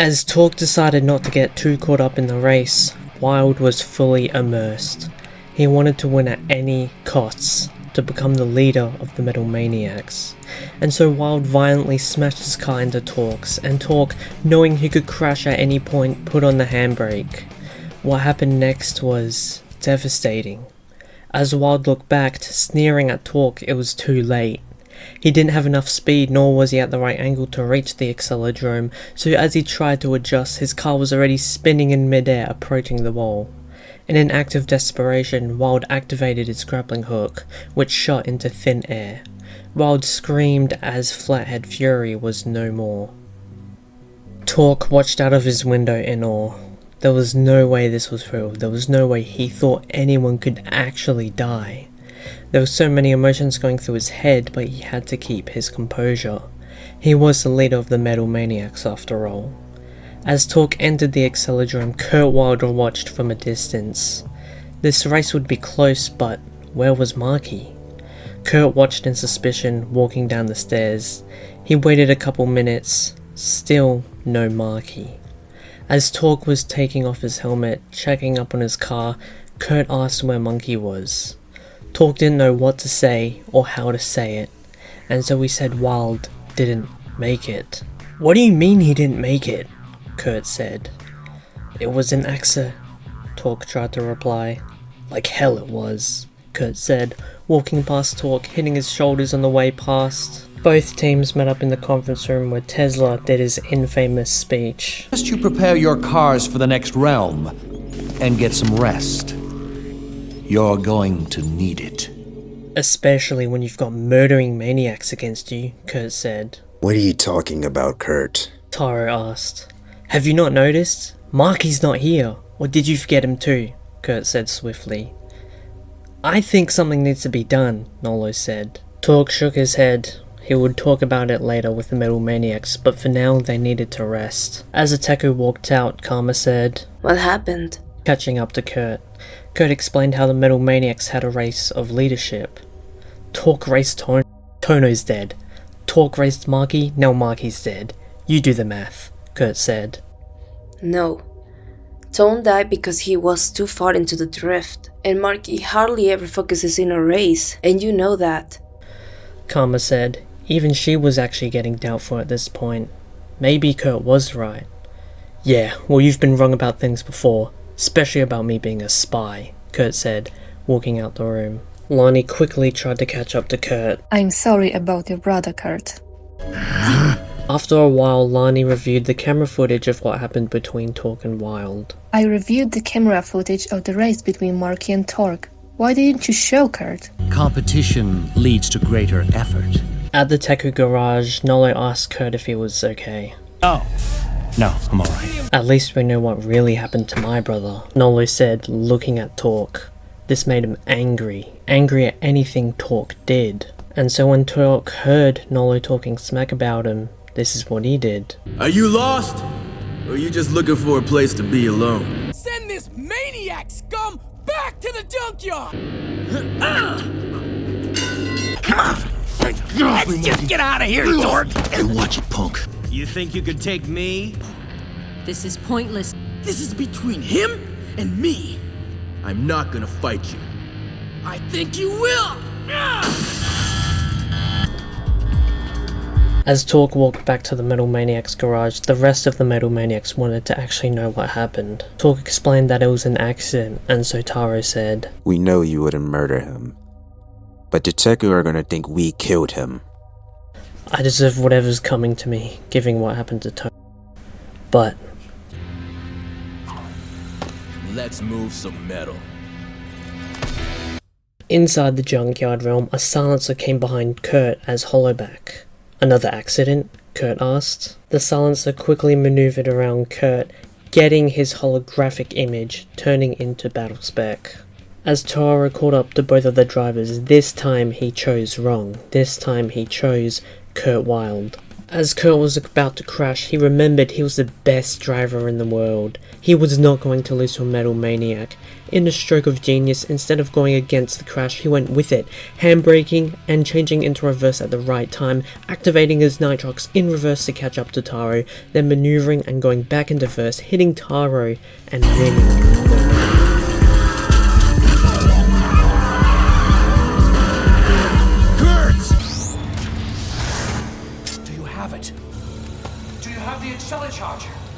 As Torque decided not to get too caught up in the race, Wylde was fully immersed. He wanted to win at any costs, to become the leader of the Metal Maniacs. And so Wylde violently smashed his car into Torque's, and Torque, knowing he could crash at any point, put on the handbrake. What happened next was devastating. As Wylde looked back, sneering at Torque, it was too late. He didn't have enough speed, nor was he at the right angle to reach the Acceleracers, so as he tried to adjust, his car was already spinning in midair, approaching the wall. In an act of desperation, Wylde activated his grappling hook, which shot into thin air. Wylde screamed as Flathead Fury was no more. Torque watched out of his window in awe. There was no way this was real. There was no way he thought anyone could actually die. There were so many emotions going through his head, but he had to keep his composure. He was the leader of the Metal Maniacs after all. As Torque entered the Acceleracers, Kurt Wylde watched from a distance. This race would be close, but where was Marky? Kurt watched in suspicion, walking down the stairs. He waited a couple minutes, still no Marky. As Torque was taking off his helmet, checking up on his car, Kurt asked where Monkey was. Torque didn't know what to say or how to say it, and so he said Wylde didn't make it. "What do you mean he didn't make it?" Kurt said. "It was an accident," Torque tried to reply. "Like hell it was," Kurt said, walking past Torque, hitting his shoulders on the way past. Both teams met up in the conference room where Tesla did his infamous speech. First you prepare your cars for the next realm, and get some rest. You're going to need it. "Especially when you've got murdering maniacs against you," Kurt said. "What are you talking about, Kurt?" Taro asked. "Have you not noticed? Marky's not here. Or did you forget him too?" Kurt said swiftly. "I think something needs to be done," Nolo said. Torque shook his head. He would talk about it later with the Metal Maniacs, but for now they needed to rest. As Ateku walked out, Karma said, "What happened?" catching up to Kurt. Kurt explained how the Metal Maniacs had a race of leadership. Torque raced Tono's dead. Torque raced Marky, now Marky's dead. You do the math, Kurt said. "No. Tone died because he was too far into the drift, and Marky hardly ever focuses in a race, and you know that." Karma said. Even she was actually getting doubtful at this point. Maybe Kurt was right. "Yeah, well you've been wrong about things before, especially about me being a spy," Kurt said, walking out the room. Lonnie quickly tried to catch up to Kurt. "I'm sorry about your brother, Kurt." After a while, Lani reviewed the camera footage of what happened between Torque and Wylde. "I reviewed the camera footage of the race between Marky and Torque. Why didn't you show Kurt?" Competition leads to greater effort. At the Teku garage, Nolo asked Kurt if he was okay. Oh. No, I'm alright. "At least we know what really happened to my brother," Nolo said, looking at Torque. This made him angry at anything Torque did. And so when Torque heard Nolo talking smack about him, this is what he did. "Are you lost? Or are you just looking for a place to be alone?" "Send this maniac scum back to the junkyard!" Come on! Let's just get out of here, Torque! Hey, watch it, punk. You think you could take me? This is pointless. This is between him and me. I'm not gonna fight you. I think you will! As Torque walked back to the Metal Maniacs garage, the rest of the Metal Maniacs wanted to actually know what happened. Torque explained that it was an accident, and so Taro said, "We know you wouldn't murder him, but the Teku are gonna think we killed him." "I deserve whatever's coming to me, given what happened to Tony. But let's move some metal." inside the junkyard realm, a silencer came behind Kurt as Hollowback. "Another accident?" Kurt asked. The silencer quickly maneuvered around Kurt, getting his holographic image turning into battle spec. As Taro caught up to both of the drivers, this time he chose wrong. This time he chose Kurt Wylde. As Kurt was about to crash, he remembered he was the best driver in the world. He was not going to lose to a metal maniac. In a stroke of genius, instead of going against the crash, he went with it, handbraking and changing into reverse at the right time, activating his nitrox in reverse to catch up to Taro, then maneuvering and going back into first, hitting Taro and winning. Do you have it? Do you have the Acceleracharger?